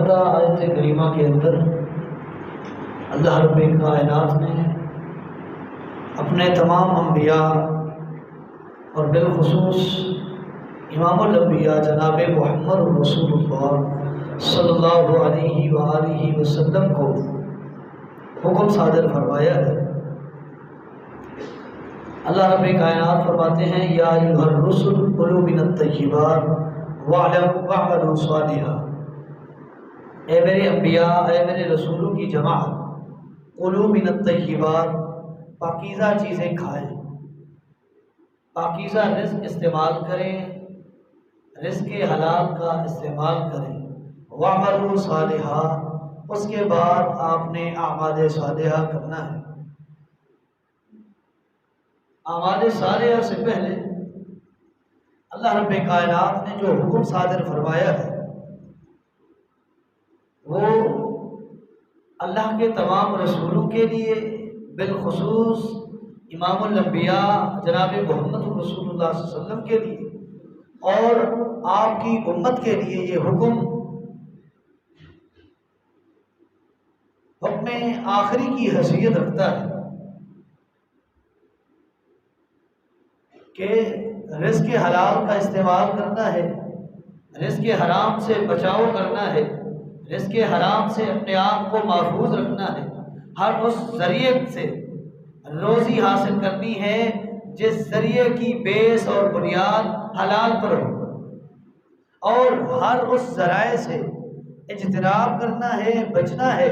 گزشتہ آیت کریمہ کے اندر اللہ رب کائنات نے اپنے تمام انبیاء اور بالخصوص امام الانبیاء جناب محمد رسول اللہ صلی اللہ علیہ وآلہ وسلم کو حکم صادر فرمایا ہے۔ اللہ رب کائنات فرماتے ہیں یا ایھا الرسل کلوا من الطیبات واعملوا صالحا، اے میرے انبیاء، اے میرے رسولوں کی جماعت، کلوا من الطیبات، پاکیزہ چیزیں کھائیں، پاکیزہ رزق استعمال کریں، رزق حلال کا استعمال کریں، واعملوا صالحا، اس کے بعد آپ نے اعمال صالحہ کرنا ہے۔ اعمال صالحہ سے پہلے اللہ رب کائنات نے جو حکم صادر فرمایا ہے وہ اللہ کے تمام رسولوں کے لیے، بالخصوص امام الانبیاء جناب محمد رسول اللہ صلی اللہ علیہ وسلم کے لیے اور آپ کی امت کے لیے یہ حکم آخری کی حیثیت رکھتا ہے کہ رزق حلال کا استعمال کرنا ہے، رزق حرام سے بچاؤ کرنا ہے، رزق حرام سے اپنے آپ کو محفوظ رکھنا ہے، ہر اس ذریعے سے روزی حاصل کرنی ہے جس ذریعے کی بیس اور بنیاد حلال پر ہو، اور ہر اس ذرائع سے اجتناب کرنا ہے، بچنا ہے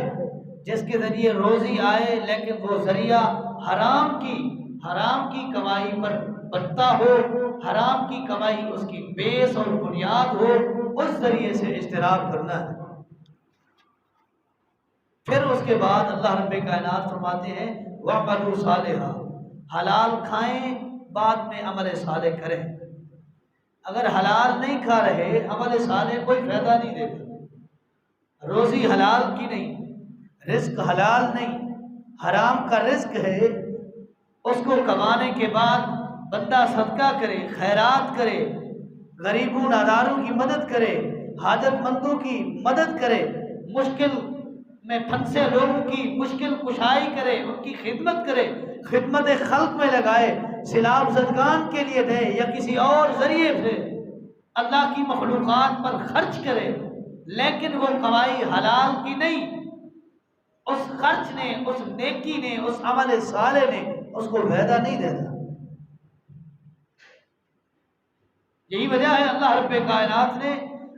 جس کے ذریعے روزی آئے لیکن وہ ذریعہ حرام کی کمائی پر بنتا ہو، حرام کی کمائی اس کی بیس اور بنیاد ہو، اس ذریعے سے اجتناب کرنا ہے۔ پھر اس کے بعد اللہ رب کائنات فرماتے ہیں وَاعْمَلُوا صَالِحًا، حلال کھائیں، بعد میں عمل صالح کریں۔ اگر حلال نہیں کھا رہے، عمل صالح کوئی فائدہ نہیں دے گا۔ روزی حلال کی نہیں، رزق حلال نہیں، حرام کا رزق ہے، اس کو کمانے کے بعد بندہ صدقہ کرے، خیرات کرے، غریبوں ناداروں کی مدد کرے، حاجت مندوں کی مدد کرے، مشکل میں پھنسے لوگوں کی مشکل کشائی کرے، ان کی خدمت کرے، خدمت خلق میں لگائے، سیلاب زدگان کے لیے دے یا کسی اور ذریعے سے اللہ کی مخلوقات پر خرچ کرے، لیکن وہ کمائی حلال کی نہیں، اس خرچ نے، اس نیکی نے، اس عمل صالح نے اس کو فائدہ نہیں دیتا۔ یہی وجہ ہے اللہ رب کائنات نے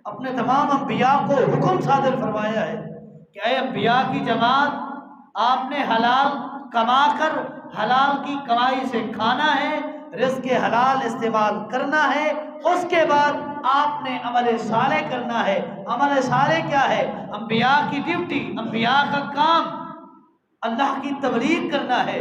اپنے تمام انبیاء کو حکم صادر فرمایا ہے کہ اے انبیاء کی جماعت، آپ نے حلال کما کر حلال کی کمائی سے کھانا ہے، رزق حلال استعمال کرنا ہے، اس کے بعد آپ نے عمل صالح کرنا ہے۔ عمل صالح کیا ہے؟ انبیاء کی ڈیوٹی، انبیاء کا کام اللہ کی تبلیغ کرنا ہے،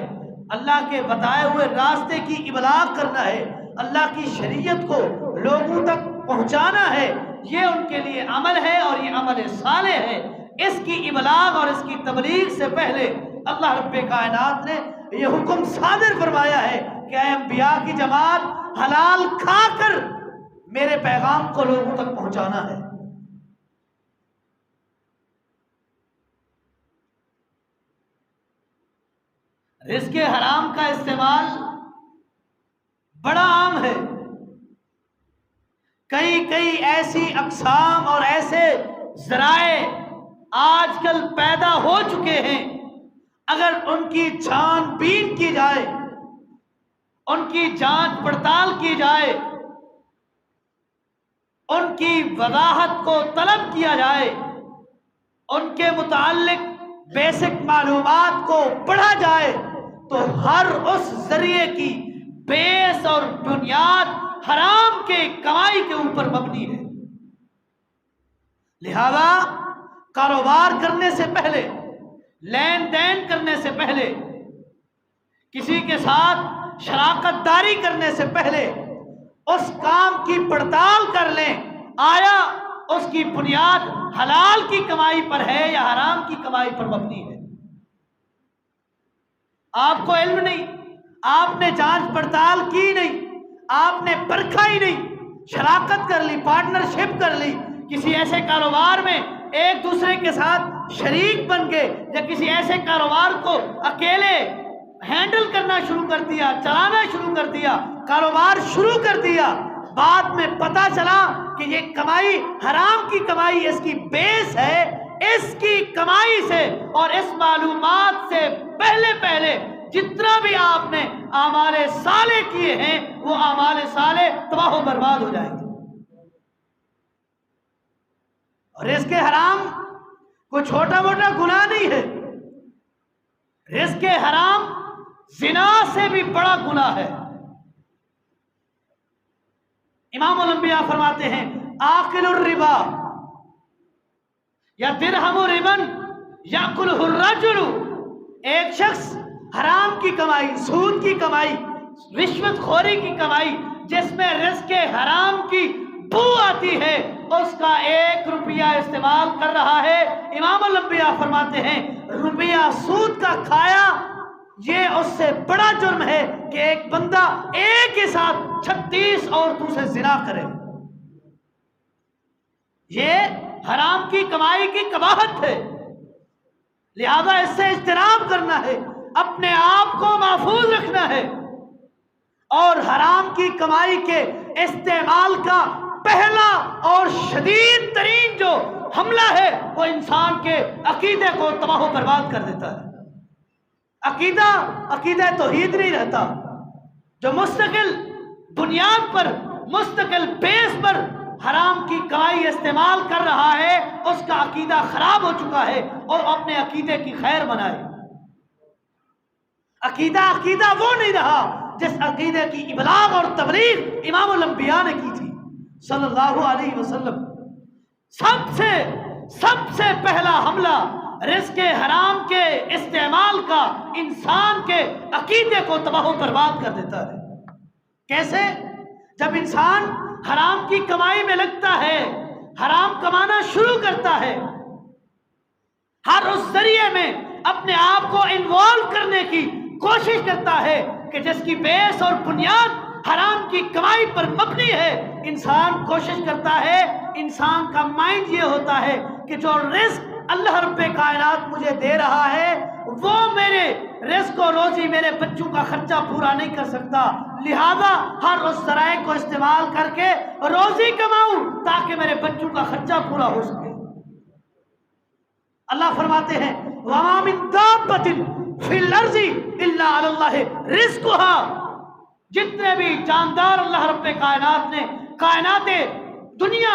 اللہ کے بتائے ہوئے راستے کی ابلاغ کرنا ہے، اللہ کی شریعت کو لوگوں تک پہنچانا ہے، یہ ان کے لیے عمل ہے اور یہ عمل صالح ہے۔ اس کی ابلاغ اور اس کی تبلیغ سے پہلے اللہ رب کائنات نے یہ حکم صادر فرمایا ہے کہ اے انبیاء کی جماعت، حلال کھا کر میرے پیغام کو لوگوں تک پہنچانا ہے۔ رزق حرام کا استعمال بڑا عام ہے، کئی ایسی اقسام اور ایسے ذرائع آج کل پیدا ہو چکے ہیں، اگر ان کی چھان بین کی جائے، ان کی جانچ پڑتال کی جائے، ان کی وضاحت کو طلب کیا جائے، ان کے متعلق بیسک معلومات کو پڑھا جائے، تو ہر اس ذریعے کی بیس اور بنیاد حرام کے کمائی کے اوپر مبنی ہے۔ لہذا کاروبار کرنے سے پہلے، لین دین کرنے سے پہلے، کسی کے ساتھ شراکت داری کرنے سے پہلے اس کام کی پڑتال کر لیں، آیا اس کی بنیاد حلال کی کمائی پر ہے یا حرام کی کمائی پر مبنی ہے۔ آپ کو علم نہیں، آپ نے جانچ پڑتال کی نہیں، آپ نے پرکھا ہی نہیں، شراکت کر لی، پارٹنرشپ کر لی کسی ایسے کاروبار میں، ایک دوسرے کے ساتھ شریک بن گئے یا کسی ایسے کاروبار کو اکیلے ہینڈل کرنا شروع کر دیا، چلانا شروع کر دیا، کاروبار شروع کر دیا، بعد میں پتا چلا کہ یہ کمائی حرام کی کمائی اس کی بیس ہے، اس کی کمائی سے اور اس معلومات سے پہلے جتنا بھی آپ نے اعمال صالح کیے ہیں وہ اعمال صالح تباہ و برباد ہو جائیں گے۔ اور رزق حرام کوئی چھوٹا موٹا گناہ نہیں ہے، رزق حرام زنا سے بھی بڑا گناہ ہے۔ امام الانبیاء فرماتے ہیں آکل الربا یا درہم ربن یاکلہ الرجل، ایک شخص حرام کی کمائی، سود کی کمائی، رشوت خوری کی کمائی جس میں رزق حرام کی بو آتی ہے، اس کا 1 روپیہ استعمال کر رہا ہے۔ امام الانبیاء فرماتے ہیں روپیہ سود کا کھایا یہ اس سے بڑا جرم ہے کہ ایک بندہ ایک ہی ساتھ 36 عورتوں سے زنا کرے۔ یہ حرام کی کمائی کی قباحت ہے، لہذا اس سے اجتناب کرنا ہے، اپنے آپ کو محفوظ رکھنا ہے، اور حرام کی کمائی کے استعمال کا پہلا اور شدید ترین جو حملہ ہے وہ انسان کے عقیدے کو تباہ و برباد کر دیتا ہے۔ عقیدہ توحید نہیں رہتا، جو مستقل بنیاد پر، مستقل بیس پر حرام کی کمائی استعمال کر رہا ہے اس کا عقیدہ خراب ہو چکا ہے، اور اپنے عقیدے کی خیر بنائے۔ عقیدہ وہ نہیں رہا جس عقیدے کی ابلاغ اور تبلیغ امام الانبیاء نے کی تھی صلی اللہ علیہ وسلم۔ سب سے پہلا حملہ رزق حرام کے استعمال کا انسان کے عقیدے کو تباہ و برباد کر دیتا ہے۔ کیسے؟ جب انسان حرام کی کمائی میں لگتا ہے، حرام کمانا شروع کرتا ہے، ہر اس ذریعے میں اپنے آپ کو انوالو کرنے کی کوشش کرتا ہے کہ جس کی بیس اور بنیاد حرام کی کمائی پر مبنی ہے، انسان کوشش کرتا ہے، انسان کا مائنڈ یہ ہوتا ہے کہ جو رزق اللہ رب کائنات مجھے دے رہا ہے وہ میرے رزق و روزی، میرے بچوں کا خرچہ پورا نہیں کر سکتا، لہذا ہر اس ذرائع کو استعمال کر کے روزی کماؤں تاکہ میرے بچوں کا خرچہ پورا ہو سکے۔ اللہ فرماتے ہیں وَمَا مِن دَابَّةٍ فِي الْأَرْضِ إِلَّا عَلَى اللَّهِ رِزْقُهَا، جتنے بھی جاندار اللہ رب کائنات نے کائنات دنیا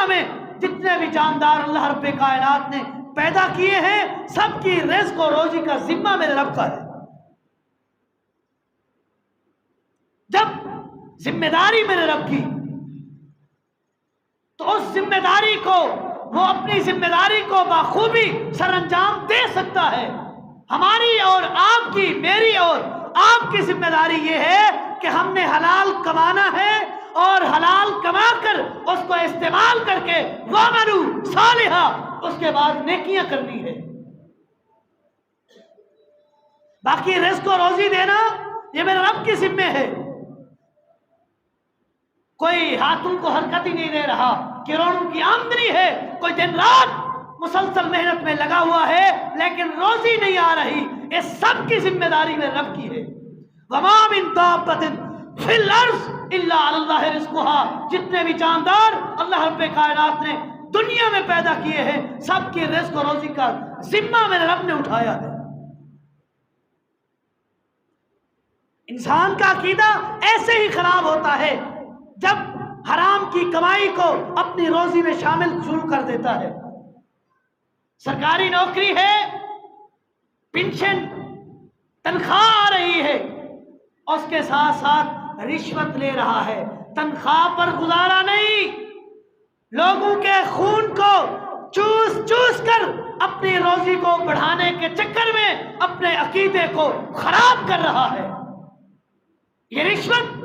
میں جتنے بھی جاندار اللہ رب کائنات نے پیدا کیے ہیں سب کی رزق و روزی کا ذمہ میرے رب کا ہے۔ جب ذمہ داری میرے رب کی تو اس ذمہ داری کو وہ اپنی ذمہ داری کو بخوبی سر انجام دے سکتا ہے۔ ہماری اور آپ کی، میری اور آپ کی ذمہ داری یہ ہے کہ ہم نے حلال کمانا ہے اور حلال کما کر اس کو استعمال کر کے وَعْمَلُوا صَالِحًا اس کے بعد نیکیاں کرنی ہے۔ باقی رزق و روزی دینا یہ میرے رب کی ذمہ ہے۔ کوئی ہاتھوں کو حرکت ہی نہیں دے رہا، کروڑوں کی آمدنی ہے، کوئی دن رات مسلسل محنت میں لگا ہوا ہے لیکن روزی نہیں آ رہی، اس سب کی ذمہ داری میرے رب کی ہے۔ وَمَا مِن دَابَّةٍ فِي الْأَرْضِ إِلَّا عَلَى اللَّهِ رِزْقُهَا، جتنے بھی جاندار اللہ رب کائنات نے دنیا میں پیدا کیے ہیں سب کی رزق و روزی کا ذمہ میرے رب نے اٹھایا ہے۔ انسان کا عقیدہ ایسے ہی خراب ہوتا ہے جب حرام کی کمائی کو اپنی روزی میں شامل شروع کر دیتا ہے۔ سرکاری نوکری ہے، پنشن، تنخواہ آ رہی ہے، اس کے ساتھ ساتھ رشوت لے رہا ہے، تنخواہ پر گزارا نہیں، لوگوں کے خون کو چوس کر اپنی روزی کو بڑھانے کے چکر میں اپنے عقیدے کو خراب کر رہا ہے۔ یہ رشوت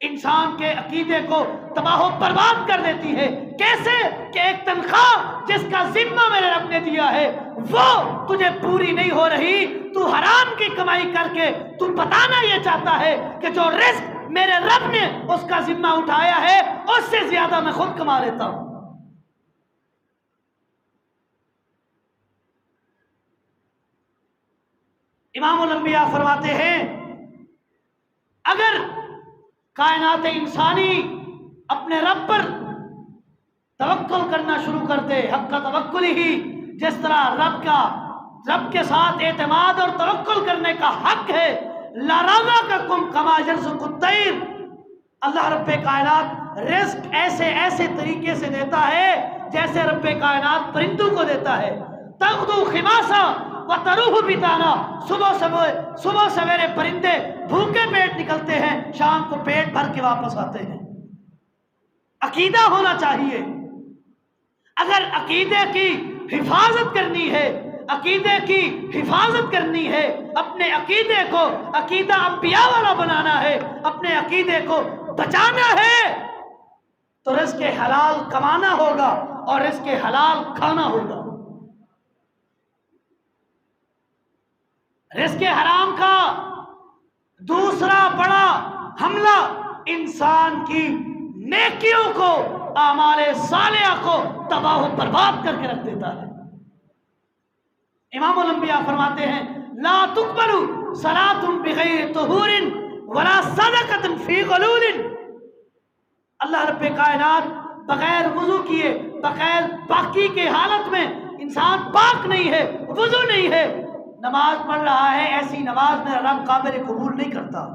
انسان کے عقیدے کو تباہ و برباد کر دیتی ہے۔ کیسے؟ کہ ایک تنخواہ جس کا ذمہ میرے رب نے دیا ہے وہ تجھے پوری نہیں ہو رہی، تو حرام کی کمائی کر کے تو بتانا یہ چاہتا ہے کہ جو رزق میرے رب نے اس کا ذمہ اٹھایا ہے اس سے زیادہ میں خود کما لیتا ہوں۔ امام الانبیاء فرماتے ہیں اگر کائنات انسانی اپنے رب پر توکل کرنا شروع کرتے، حق کا توکل ہی، جس طرح رب کے ساتھ اعتماد اور توکل کرنے کا حق ہے، لَرَزَقَكُمْ كَمَا يَرْزُقُ الطَّيْرَ، اللہ رب کائنات رزق ایسے طریقے سے دیتا ہے جیسے رب کائنات پرندوں کو دیتا ہے۔ تغدو خماسا وتروح بطانا، صبح سویرے پرندے بھوکے پیٹ نکلتے ہیں، شام کو پیٹ بھر کے واپس آتے ہیں۔ عقیدہ ہونا چاہیے۔ اگر عقیدے کی حفاظت کرنی ہے، عقیدے کی حفاظت کرنی ہے، اپنے عقیدے کو عقیدہ انبیاء والا بنانا ہے، اپنے عقیدے کو بچانا ہے، تو رزق حلال کمانا ہوگا اور رزق حلال کھانا ہوگا۔ رزق حرام کا دوسرا بڑا حملہ انسان کی نیکیوں کو، اعمال صالحہ کو تباہ و برباد کر کے رکھ دیتا ہے۔ امام الانبیاء فرماتے ہیں لا تقبل صلاۃ بغیر طہور ولا صدقۃ فی غلول، اللہ رب کائنات بغیر وضو کیے، بغیر پاکی کے حالت میں، انسان پاک نہیں ہے، وضو نہیں ہے، نماز پڑھ رہا ہے، ایسی نماز میں رب قابل قبول نہیں کرتا۔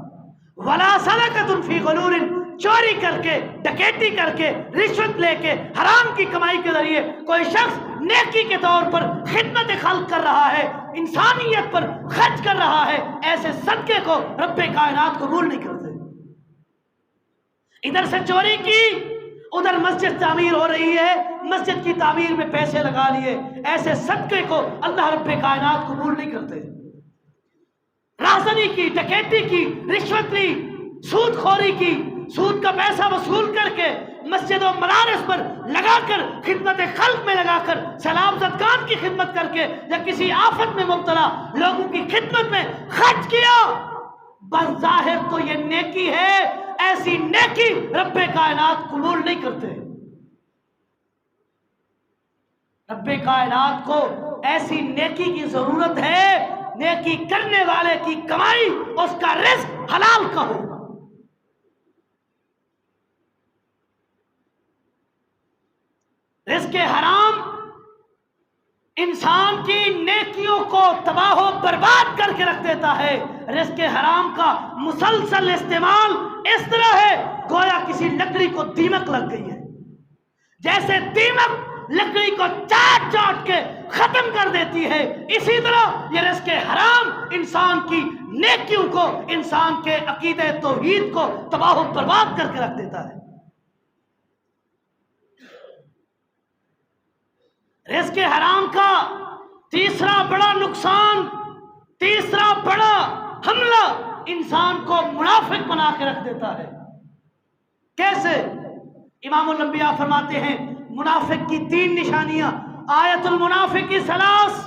ولا صدقۃ فی غلول، چوری کر کے، ڈکیتی کر کے، رشوت لے کے، حرام کی کمائی کے ذریعے کوئی شخص نیکی کے طور پر خدمت خلق کر رہا ہے، انسانیت پر خرچ کر رہا ہے، ایسے صدقے کو رب کائنات قبول نہیں کرتے۔ ادھر سے چوری کی، ادھر مسجد تعمیر ہو رہی ہے، مسجد کی تعمیر میں پیسے لگا لیے، ایسے صدقے کو اللہ رب کائنات قبول نہیں کرتے۔ رازنی کی، ڈکیتی کی، رشوت لی، سود خوری کی، سود کا پیسہ وصول کر کے مسجد و مدارس پر لگا کر، خدمت خلق میں لگا کر، سلام صدقات کی خدمت کر کے، یا کسی آفت میں مبتلا لوگوں کی خدمت میں خرچ کیا، بظاہر تو یہ نیکی ہے، ایسی نیکی رب کائنات قبول نہیں کرتے۔ رب کائنات کو ایسی نیکی کی ضرورت ہے، نیکی کرنے والے کی کمائی، اس کا رزق حلال کا ہو۔ رزق حرام انسان کی نیکیوں کو تباہ و برباد کر کے رکھ دیتا ہے۔ رزق حرام کا مسلسل استعمال اس طرح ہے گویا کسی لکڑی کو دیمک لگ گئی ہے، جیسے دیمک لکڑی کو چاٹ چاٹ کے ختم کر دیتی ہے، اسی طرح یہ رزق حرام انسان کی نیکیوں کو، انسان کے عقیدہ توحید کو تباہ و برباد کر کے رکھ دیتا ہے۔ رزق حرام کا تیسرا بڑا نقصان، تیسرا بڑا حملہ انسان کو منافق بنا کے رکھ دیتا ہے۔ کیسے؟ امام الانبیاء فرماتے ہیں منافق کی 3 نشانیاں، آیت المنافق کی ثلاث،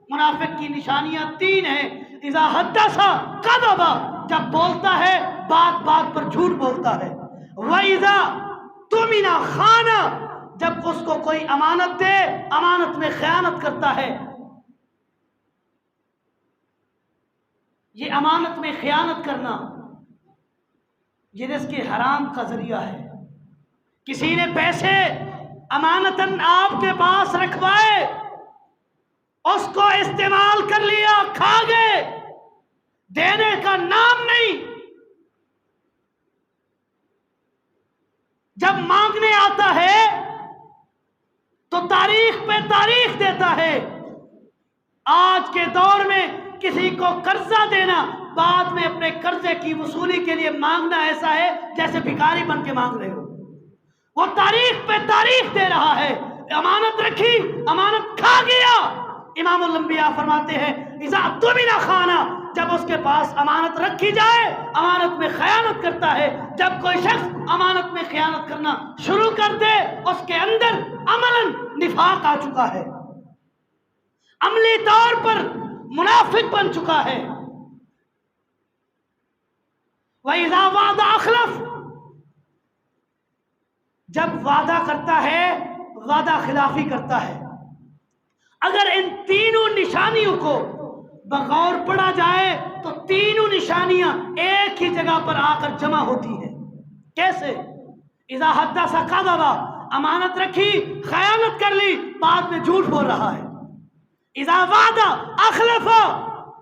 منافق کی نشانیاں 3 ہیں۔ اذا حدث کذب، جب بولتا ہے بات بات پر جھوٹ بولتا ہے، وَإِذَا تُؤْمِنَ خَانَ، جب اس کو کوئی امانت دے امانت میں خیانت کرتا ہے۔ یہ امانت میں خیانت کرنا یہ رزق حرام کا ذریعہ ہے۔ کسی نے پیسے امانتاً آپ کے پاس رکھوائے، اس کو استعمال کر لیا، کھا گئے، دینے کا نام نہیں، جب مانگنے آتا ہے تو تاریخ پہ تاریخ دیتا ہے۔ آج کے دور میں کسی کو قرضہ دینا، بعد میں اپنے قرضے کی وصولی کے لیے مانگنا ایسا ہے جیسے بھکاری بن کے مانگ رہے ہو۔ وہ تاریخ پہ تاریخ دے رہا ہے، امانت رکھی، امانت کھا گیا۔ امام الانبیاء فرماتے ہیں اذا اؤتمن خان، جب اس کے پاس امانت رکھی جائے امانت میں خیانت کرتا ہے۔ جب کوئی شخص امانت میں خیانت کرنا شروع کر دے اس کے اندر عملاً نفاق آ چکا ہے، عملی طور پر منافق بن چکا ہے۔ وَإِذَا وَعَدَ أَخْلَفَ، جب وعدہ کرتا ہے وعدہ خلافی کرتا ہے۔ اگر ان تینوں نشانیوں کو بغور پڑھا جائے تو تینوں نشانیاں ایک ہی جگہ پر آ کر جمع ہوتی ہیں۔ کیسے؟ اذا حدث کذب، امانت رکھی خیانت کر لی، بعد میں جھوٹ بول رہا ہے۔ اذا وعد اخلف،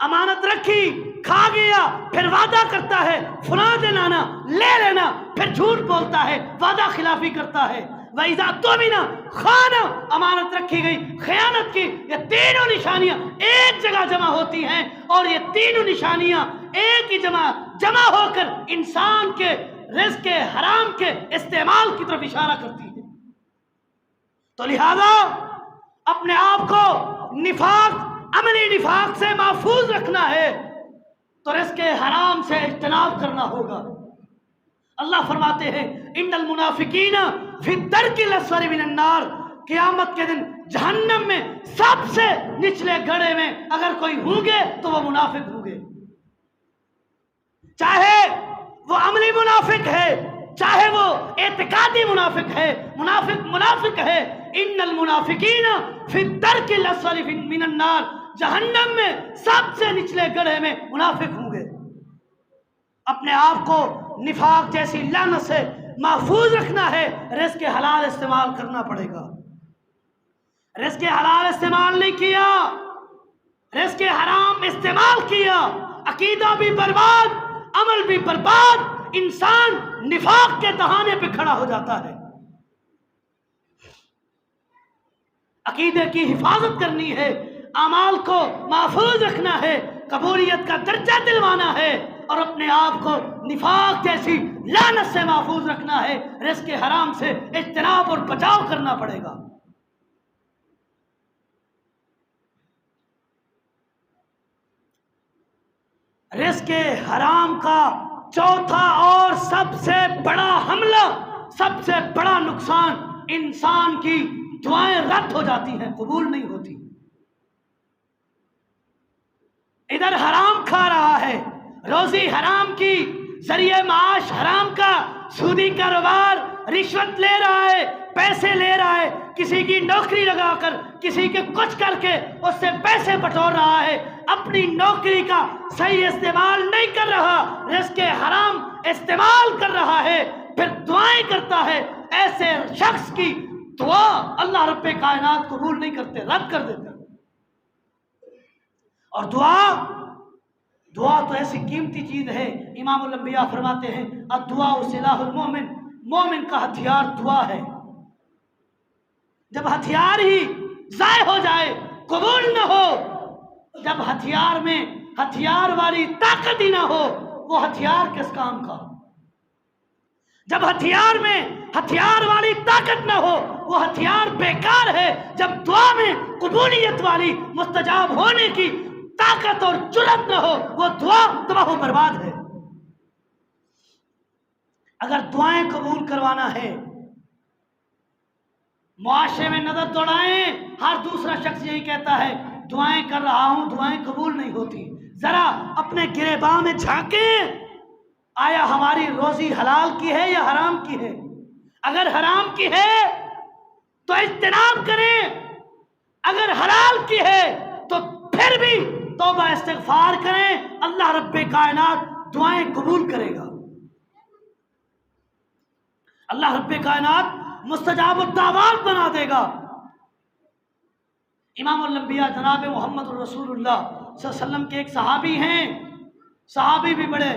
امانت رکھی کھا گیا، پھر وعدہ کرتا ہے فلاں دن آنا، لے لینا، پھر جھوٹ بولتا ہے، وعدہ خلافی کرتا ہے۔ وَإِذَا اؤْتُمِنَ خَانَ، امانت رکھی گئی، خیانت کی۔ یہ تینوں نشانیاں ایک جگہ جمع ہوتی ہیں، اور یہ تینوں نشانیاں ایک ہی جمع ہو کر انسان کے رزق حرام کے استعمال کی طرف اشارہ کرتی ہیں۔ تو لہذا اپنے آپ کو نفاق، عملی نفاق سے محفوظ رکھنا ہے تو رزق حرام سے اجتناب کرنا ہوگا۔ اللہ فرماتے ہیں ان المنافقین فی الدرک الاسفل من النار، قیامت کے دن جہنم میں سب سے نچلے گڑھے میں اگر کوئی ہوں گے تو وہ منافق ہوں گے، چاہے وہ عملی منافق ہے، چاہے وہ اعتقادی منافق ہے، منافق ہے۔ ان المنافقین فی الدرک الاسفل من النار، جہنم میں سب سے نچلے گڑھے میں منافق ہوں گے۔ اپنے آپ کو نفاق جیسی لعنت سے محفوظ رکھنا ہے، رزق حلال استعمال کرنا پڑے گا۔ رزق حلال استعمال نہیں کیا، رزق حرام استعمال کیا، عقیدہ بھی برباد، عمل بھی برباد، انسان نفاق کے دہانے پہ کھڑا ہو جاتا ہے۔ عقیدے کی حفاظت کرنی ہے، اعمال کو محفوظ رکھنا ہے، قبولیت کا درجہ دلوانا ہے، اور اپنے آپ کو نفاق جیسی لعنت سے محفوظ رکھنا ہے۔ رزق حرام سے اجتناب اور بچاؤ کرنا پڑے گا۔ رزق حرام کا چوتھا اور سب سے بڑا حملہ، سب سے بڑا نقصان، انسان کی دعائیں رد ہو جاتی ہیں، قبول نہیں ہوتی۔ ادھر حرام کھا رہا ہے، روزی حرام کی، ذریعہ معاش حرام کا، سودی کاروبار، رشوت لے رہا ہے، پیسے لے رہا ہے، کسی کی نوکری لگا کر، کسی کے کچھ کر کے اس سے پیسے بٹور رہا ہے، اپنی نوکری کا صحیح استعمال نہیں کر رہا، رزق حرام استعمال کر رہا ہے، پھر دعائیں کرتا ہے۔ ایسے شخص کی دعا اللہ رب کائنات قبول نہیں کرتے، رد کر دیتے۔ اور دعا تو ایسی قیمتی چیز ہے، امام الانبیاء فرماتے ہیں الدعاء سلاح المومن، مومن کا ہتھیار دعا ہے۔ جب ہتھیار ہی ضائع ہو جائے، قبول نہ ہو، جب ہتھیار میں ہتھیار والی طاقت ہی نہ ہو، وہ ہتھیار کس کام کا؟ جب ہتھیار میں ہتھیار والی طاقت نہ ہو، وہ ہتھیار بیکار ہے۔ جب دعا میں قبولیت والی مستجاب ہونے کی طاقت اور جرأت نہ ہو، وہ دعا تباہ و برباد ہے۔ اگر دعائیں قبول کروانا ہے، معاشرے میں نظر دوڑائیں، ہر دوسرا شخص یہی کہتا ہے دعائیں کر رہا ہوں، دعائیں قبول نہیں ہوتی۔ ذرا اپنے گریباں میں جھانکیں، آیا ہماری روزی حلال کی ہے یا حرام کی ہے؟ اگر حرام کی ہے تو اجتناب کریں، اگر حلال کی ہے تو پھر بھی توبہ استغفار کریں، اللہ رب کائنات دعائیں قبول کرے گا۔ اللہ رب کائنات مستجاب الدعوات بنا دے گا۔ امام الانبیاء جناب محمد رسول اللہ صلی اللہ علیہ وسلم کے ایک صحابی ہیں، صحابی بھی بڑے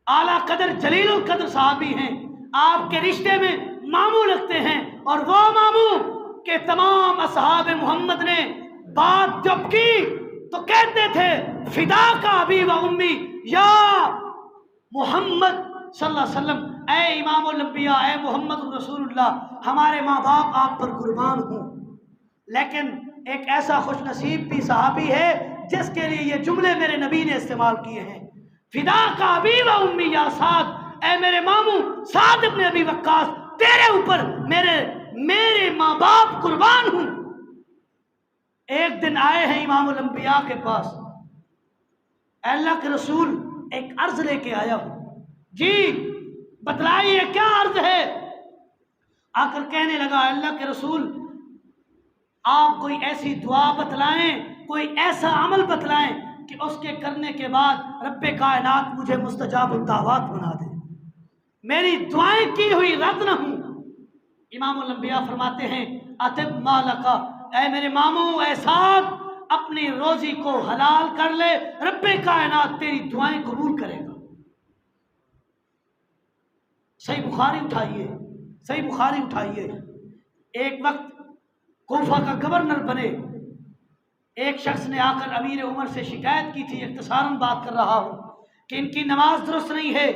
اعلیٰ قدر جلیل القدر صحابی ہیں، آپ کے رشتے میں ماموں لگتے ہیں، اور وہ ماموں کہ تمام اصحاب محمد نے بات جب کی تو کہتے تھے فدا کا ابی و امی یا محمد صلی اللہ علیہ وسلم، اے امام الانبیاء، اے محمد رسول اللہ، ہمارے ماں باپ آپ پر قربان ہوں۔ لیکن ایک ایسا خوش نصیب بھی صحابی ہے جس کے لیے یہ جملے میرے نبی نے استعمال کیے ہیں، فدا کا ابی و امی یا سعد، اے میرے ماموں سعد ابن ابی وقاص، تیرے اوپر میرے ماں باپ قربان ہوں۔ ایک دن آئے ہیں امام الانبیاء کے پاس، اے اللہ کے رسول ایک عرض لے کے آیا ہوں۔ جی بتلائیے کیا عرض ہے؟ آ کر کہنے لگا اللہ کے رسول آپ کوئی ایسی دعا بتلائیں، کوئی ایسا عمل بتلائیں کہ اس کے کرنے کے بعد رب کائنات مجھے مستجاب الدعوات بنا دے، میری دعائیں کی ہوئی رد نہ ہوں۔ امام الانبیاء فرماتے ہیں اطب مالکا، اے میرے ماموں، اے سعد، اپنی روزی کو حلال کر لے، رب کائنات تیری دعائیں قبول کرے گا۔ صحیح بخاری اٹھائیے، صحیح بخاری اٹھائیے۔ ایک وقت کوفہ کا گورنر بنے ایک شخص نے آ کر امیر عمر سے شکایت کی تھی، اختصاراً بات کر رہا ہوں، کہ ان کی نماز درست نہیں ہے،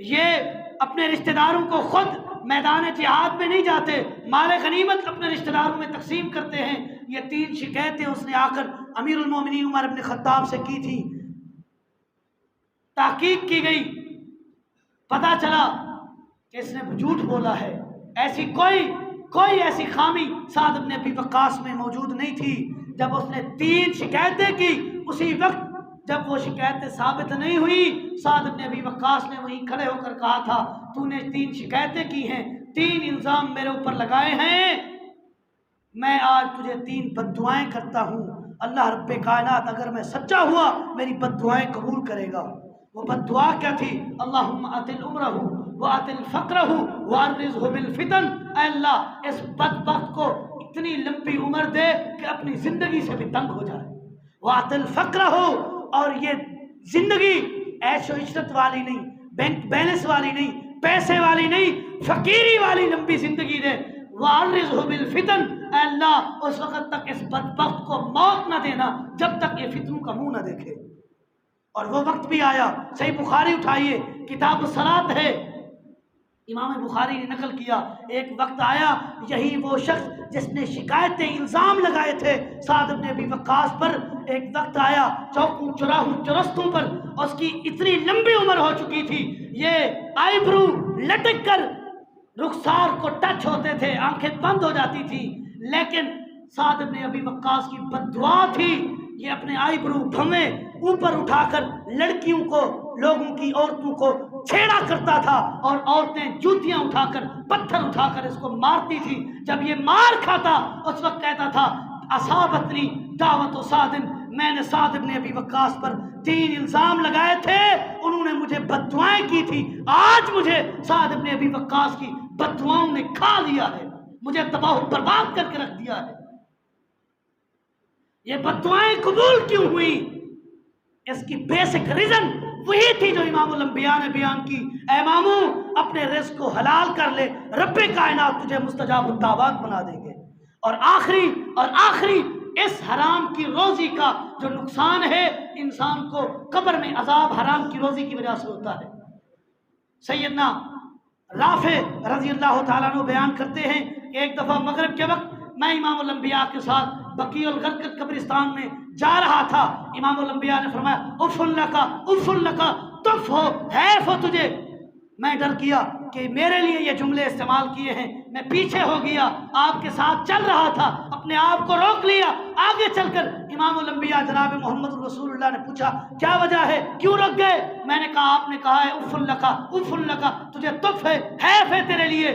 یہ اپنے رشتہ داروں کو خود میدان جہاد میں نہیں جاتے، مال غنیمت اپنے رشتہ داروں میں تقسیم کرتے ہیں۔ یہ 3 شکایتیں اس نے آ کر امیر المومنین عمر بن خطاب سے کی تھی۔ تحقیق کی گئی، پتہ چلا کہ اس نے جھوٹ بولا ہے، ایسی کوئی ایسی خامی سعد بن ابی وقاص میں موجود نہیں تھی۔ جب اس نے 3 شکایتیں کی، اسی وقت جب وہ شکایتیں ثابت نہیں ہوئی، سعد بن ابی وقاص نے وہیں کھڑے ہو کر کہا تھا تو نے 3 شکایتیں کی ہیں، 3 الزام میرے اوپر لگائے ہیں، میں آج تجھے 3 بد دعائیں کرتا ہوں، اللہ رب کائنات اگر میں سچا ہوا میری بد دعائیں قبول کرے گا۔ وہ بد دعا کیا تھی؟ اللہم اطل عمرہ واطل فقرہ وعرضہ بالفتن، اے اللہ اس بدبخت کو اتنی لمبی عمر دے کہ اپنی زندگی سے بھی تنگ ہو جائے، واطل فقرہ ہو، اور یہ زندگی عیش و عشرت والی نہیں، بینک بیلنس والی نہیں، پیسے والی نہیں، فقیری والی لمبی زندگی دے، وعرضہ بالفتن، اے اللہ اس وقت تک اس بدبخت کو موت نہ دینا جب تک یہ فتنوں کا منہ نہ دیکھے۔ اور وہ وقت بھی آیا، صحیح بخاری اٹھائیے، کتاب الصلاۃ ہے، امام بخاری نے نقل کیا، ایک وقت آیا، یہی وہ شخص جس نے شکایتیں الزام لگائے تھے سعد بن ابی وقاص پر، ایک وقت آیا چوکوں چراہوں چرستوں پر اس کی اتنی لمبی عمر ہو چکی تھی، یہ آئی برو لٹک کر رخسار کو ٹچ ہوتے تھے، آنکھیں بند ہو جاتی تھی، لیکن سعد بن ابی وقاص کی بد دعا تھی، یہ اپنے آئی برو بھویں اوپر اٹھا کر لڑکیوں کو، لوگوں کی عورتوں کو چھیڑا کرتا تھا، اور عورتیں جوتیاں اٹھا کر، پتھر اٹھا کر اس کو مارتی تھی۔ جب یہ مار کھاتا اس وقت کہتا تھا اصابتنی دعوت سعد، میں نے سعد بن ابی وقاص پر 3 الزام لگائے تھے، انہوں نے مجھے بد دعائیں کی تھی، آج مجھے سعد بن ابی وقاص کی بد دعاؤں نے کھا لیا ہے، مجھے تباہ و برباد کر کے رکھ دیا ہے۔ یہ بد دعائیں قبول کیوں ہوئی؟ اس کی بیسک ریزن وہی تھی جو امام الانبیاء نے بیان کی، اے ماموں اپنے رزق کو حلال کر لے، رب کائنات تجھے مستجاب الدعوات بنا دیں گے۔ اور آخری اس حرام کی روزی کا جو نقصان ہے، انسان کو قبر میں عذاب حرام کی روزی کی وجہ سے ہوتا ہے۔ سیدنا رافع رضی اللہ تعالیٰ عنہ بیان کرتے ہیں کہ ایک دفعہ مغرب کے وقت میں امام الانبیاء کے ساتھ بقیع الغرقد قبرستان میں جا رہا تھا، امام الانبیاء نے فرمایا اف لکا تف ہو، حیف ہو تجھے۔ میں ڈر گیا کہ میرے لیے یہ جملے استعمال کیے ہیں، میں پیچھے ہو گیا، آپ کے ساتھ چل رہا تھا، اپنے آپ کو روک لیا، آگے چل کر امام الانبیاء جناب محمد رسول اللہ نے پوچھا کیا وجہ ہے، کیوں رک گئے؟ میں نے کہا آپ نے کہا ہے اف لکا، تجھے تف ہے، حیف ہے تیرے لیے۔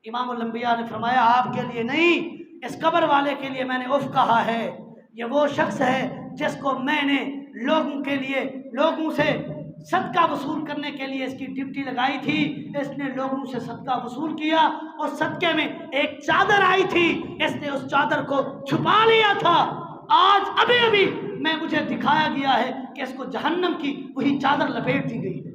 امام الانبیاء نے فرمایا آپ کے لیے نہیں، اس قبر والے کے لیے میں نے اف کہا ہے، یہ وہ شخص ہے جس کو میں نے لوگوں سے صدقہ وصول کرنے کے لیے اس کی ڈیوٹی لگائی تھی، اس نے لوگوں سے صدقہ وصول کیا، اور صدقے میں ایک چادر آئی تھی، اس نے اس چادر کو چھپا لیا تھا، آج ابھی مجھے دکھایا گیا ہے کہ اس کو جہنم کی وہی چادر لپیٹ دی گئی ہے۔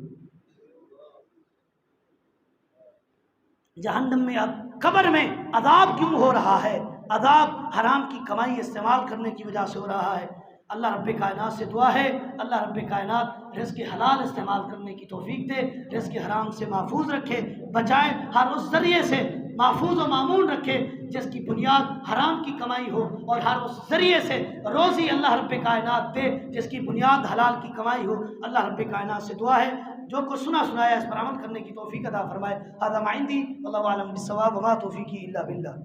جہنم میں، اب قبر میں عذاب کیوں ہو رہا ہے؟ عذاب حرام کی کمائی استعمال کرنے کی وجہ سے ہو رہا ہے۔ اللہ رب کائنات سے دعا ہے اللہ رب کائنات رزق حلال استعمال کرنے کی توفیق دے، رزق حرام سے محفوظ رکھے، بچائے، ہر اس ذریعے سے محفوظ و معمون رکھے جس کی بنیاد حرام کی کمائی ہو، اور ہر اس ذریعے سے روزی اللہ رب کائنات دے جس کی بنیاد حلال کی کمائی ہو۔ اللہ رب کائنات سے دعا ہے جو کچھ سنایا اس پر عمل کرنے کی توفیق عطا فرمائے۔ ھذا ما عندی واللہ اعلم بالصواب وما توفیقی الا باللہ۔